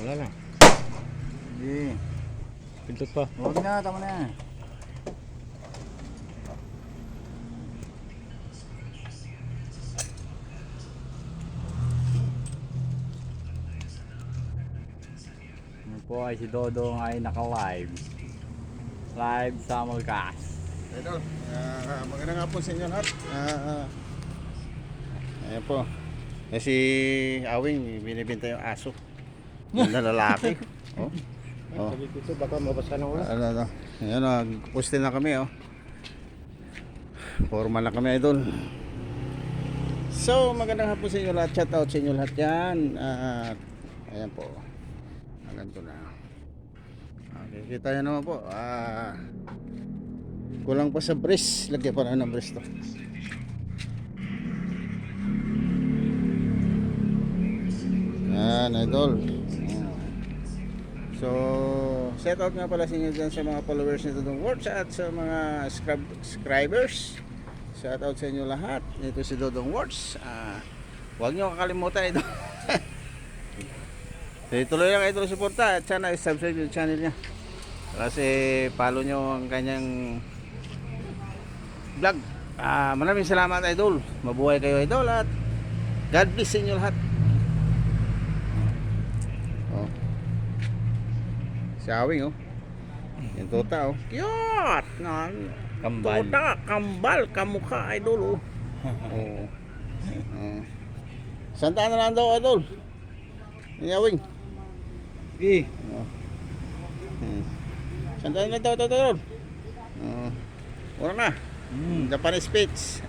Wala na. Hindi. Pintot pa. Huwag na, tama na. Ano po ay si Dodong ay naka-live. Live simulcast. Idol, magandang hapon sa inyo lahat. Ayan po. Si Awing, binibenta yung aso. Yung na lalaki. Oh. Oh. Sabi ko ito, baka mabasa na ulo. Ayan o, nag-poste na kami oh. Formal na kami idol. So, magandang hapon sa inyo lahat. Shout out sa inyo lahat yan. Ayan po. Ganito na. Okay, kita nyo naman po. Kulang pa sa breast. Lagyan pa na ng breast to. Yan, idol. So, shout out nga pala sa inyo dyan sa mga followers nito ng Words at sa mga subscribers. Shout out sa inyo lahat. Ito si Dodong Words. Huwag nyo kakalimutan ito. So, tuloy lang kayo suporta at sana subscribe yung channel niya. Kasi follow nyo ang kanyang vlog. Maraming salamat idol. Mabuhay kayo idol at God bless sa inyo lahat. Oh. Si Awing oh. Yung tuta oh. Cute! Kambal. Tuta, kambal, kamukha idol oh. Oh. Sandaan na lang daw idol. Yung Awing. Sige. Oh. Sandaan na daw idol. Wala na. Japanese speech.